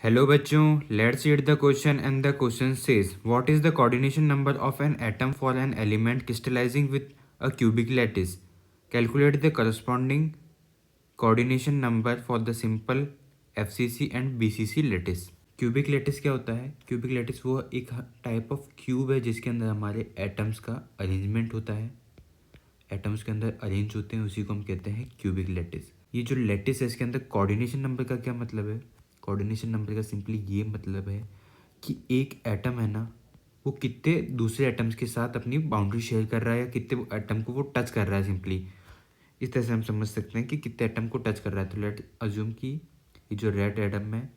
Hello बच्चों, let's read the question and the question says what is the coordination number of an atom for an element crystallising with a cubic lattice. Calculate the corresponding coordination number for the simple FCC and BCC lattice. Cubic lattice क्या होता है? Cubic lattice वो एक type of cube है जिसके अंदर हमारे atoms का अरेंजमेंट होता है। एटम्स के अंदर अरेंज होते हैं, उसी को हम कहते हैं क्यूबिक लैटिस। ये जो लैटिस है इसके अंदर कोऑर्डिनेशन नंबर का क्या मतलब है? कोऑर्डिनेशन नंबर का सिंपली ये मतलब है कि एक एटम है ना, वो कितने दूसरे एटम्स के साथ अपनी बाउंड्री शेयर कर रहा है या कितने एटम को वो टच कर रहा है। सिंपली इस तरह से हम समझ सकते हैं कि कितने एटम को टच कर रहा है। तो लेट अज्यूम कि ये जो रेड एटम है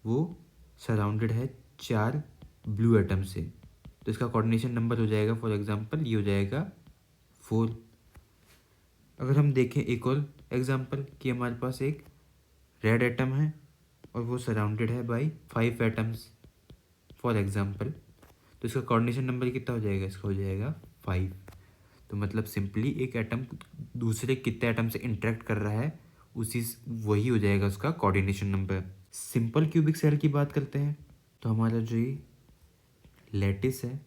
वो सराउंडेड है 4 ब्लू एटम से, तो इसका कोऑर्डिनेशन नंबर हो जाएगा, फॉर एग्जांपल ये हो जाएगा 4। अगर हम देखें एक और एग्जांपल कि हमारे पास एक रेड एटम है और वो सराउंडेड है बाय 5 एटम्स फॉर एग्जांपल, तो इसका कोऑर्डिनेशन नंबर कितना हो जाएगा? इसका हो जाएगा 5। तो मतलब सिंपली एक एटम दूसरे कितने एटम से इंटरेक्ट कर रहा है, उसी वही हो जाएगा उसका coordination number. Simple cubic cell की बात करते हैं तो हमारा जो ये लैटिस है,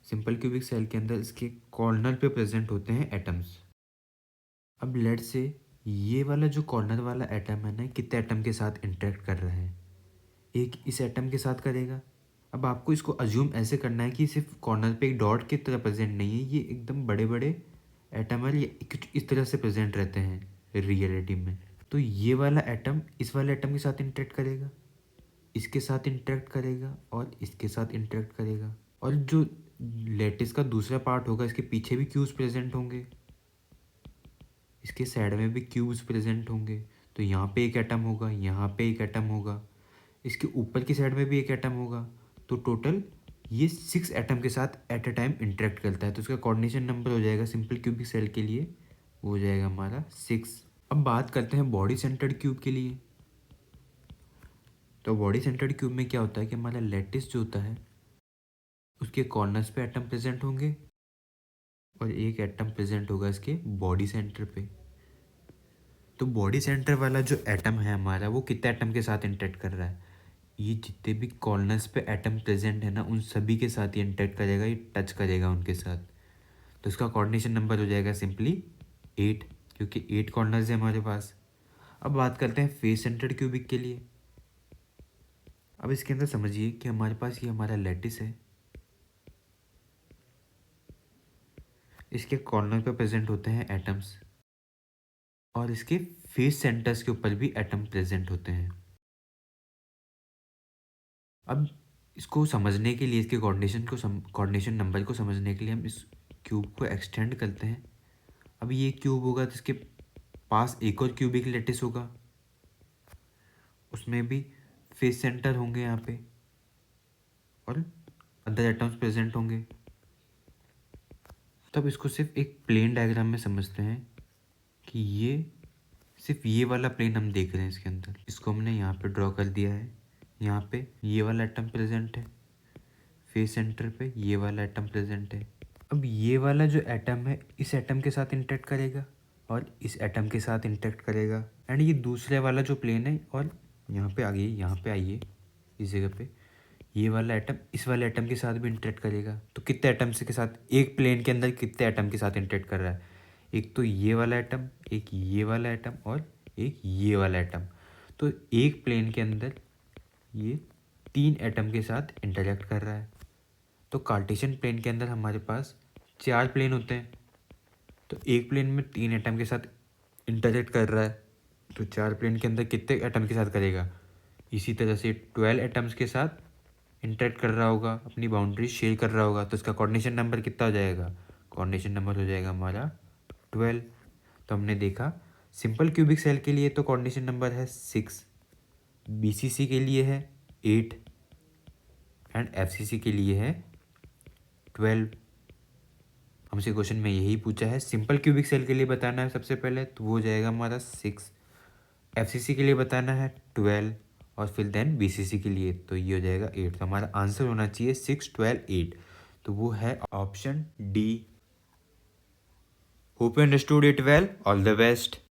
सिंपल क्यूबिक सेल के अंदर इसके कॉर्नर पे प्रेजेंट होते हैं एटम्स। अब लेट से ये वाला जो कॉर्नर वाला एटम है ना, कितने एटम के साथ इंटरेक्ट कर रहा है? एक इस एटम के साथ करेगा। अब आपको इसको अज्यूम ऐसे करना है कि सिर्फ कॉर्नर पे एक डॉट की तरह प्रेजेंट नहीं है, ये एकदम बड़े बड़े एटम है, ये कुछ इस तरह से प्रेजेंट रहते हैं रियलिटी में। तो ये वाला एटम इस वाले एटम के साथ इंटरेक्ट करेगा, इसके साथ इंटरेक्ट करेगा और इसके साथ इंटरेक्ट करेगा। और जो लेटिस का दूसरा पार्ट होगा, इसके पीछे भी क्यूब्स प्रेजेंट होंगे, इसके साइड में भी क्यूब्स प्रेजेंट होंगे। तो यहाँ पे एक एटम होगा, यहाँ पे एक एटम होगा, इसके ऊपर की साइड में भी एक एटम होगा। तो टोटल ये 6 एटम के साथ एट अ टाइम इंटरेक्ट करता है। तो इसका कोऑर्डिनेशन नंबर हो जाएगा सिंपल क्यूबिक सेल के लिए, वो हो जाएगा हमारा 6। अब बात करते हैं बॉडी सेंटर्ड क्यूब के लिए। तो बॉडी सेंटर्ड क्यूब में क्या होता है कि हमारा लैटिस जो होता है उसके कॉर्नर्स पे एटम प्रेजेंट होंगे और एक एटम प्रेजेंट होगा इसके बॉडी सेंटर पे। तो बॉडी सेंटर वाला जो एटम है हमारा, वो कितने एटम के साथ इंटरेक्ट कर रहा है? ये जितने भी कॉर्नर्स पे एटम प्रेजेंट है ना, उन सभी के साथ ये इंटरेक्ट करेगा, ये टच करेगा उनके साथ। तो इसका कोऑर्डिनेशन नंबर हो जाएगा सिंपली 8, क्योंकि 8 कॉर्नर्स है हमारे पास। अब बात करते हैं फेस सेंटर्ड क्यूबिक के लिए। अब इसके अंदर समझिए कि हमारे पास ये हमारा लैटिस है, इसके कॉर्नर पे प्रेजेंट होते हैं एटम्स और इसके फेस सेंटर्स के ऊपर भी एटम प्रेजेंट होते हैं। अब इसको समझने के लिए, इसके कोऑर्डिनेशन नंबर को समझने के लिए हम इस क्यूब को एक्सटेंड करते हैं। अब ये क्यूब होगा तो इसके पास एक और क्यूबिक लैटिस होगा, उसमें भी फेस सेंटर होंगे यहाँ पे और अदर एटम्स प्रेजेंट होंगे। तब इसको सिर्फ एक प्लेन डायग्राम में समझते हैं कि ये सिर्फ ये वाला प्लेन हम देख रहे हैं इसके अंदर, इसको हमने यहाँ पे ड्रॉ कर दिया है। यहाँ पे ये वाला एटम प्रेजेंट है, फेस सेंटर पे ये वाला एटम प्रेजेंट है। अब ये वाला जो एटम है इस एटम के साथ इंटरेक्ट करेगा और इस एटम के साथ इंटरेक्ट करेगा, एंड ये दूसरे वाला जो प्लेन है, और यहाँ पे आइए, यहाँ पे आइए इस जगह पे, ये वाला एटम इस वाले एटम के साथ भी इंटरेक्ट करेगा। तो कितने एटम्स के साथ, एक प्लेन के अंदर कितने एटम के साथ इंटरेक्ट कर रहा है? एक तो ये वाला एटम, एक ये वाला एटम और एक ये वाला एटम। तो एक प्लेन के अंदर ये 3 एटम के साथ इंटरेक्ट कर रहा है। तो कार्टेशियन प्लेन के अंदर हमारे पास 4 प्लेन होते हैं, तो एक प्लेन में 3 एटम के साथ इंटरेक्ट कर रहा है, तो 4 प्लेन के अंदर कितने एटम के साथ करेगा? इसी तरह से 12 एटम्स के साथ इंटरेक्ट कर रहा होगा, अपनी बाउंड्री शेयर कर रहा होगा। तो इसका कोऑर्डिनेशन नंबर कितना हो जाएगा? कोऑर्डिनेशन नंबर हो जाएगा हमारा 12। तो हमने देखा सिंपल क्यूबिक सेल के लिए तो कोऑर्डिनेशन नंबर है 6, बीसीसी के लिए है 8 एंड एफसीसी के लिए है 12। हमसे क्वेश्चन में यही पूछा है, सिंपल क्यूबिक सेल के लिए बताना है सबसे पहले, तो वो हो जाएगा हमारा 6, एफसीसी के लिए बताना है 12 और फिर देन बीसीसी के लिए तो ये हो जाएगा 8। तो हमारा आंसर होना चाहिए 6, 12, 8, तो वो है option D. Hope you understood it well, all the best.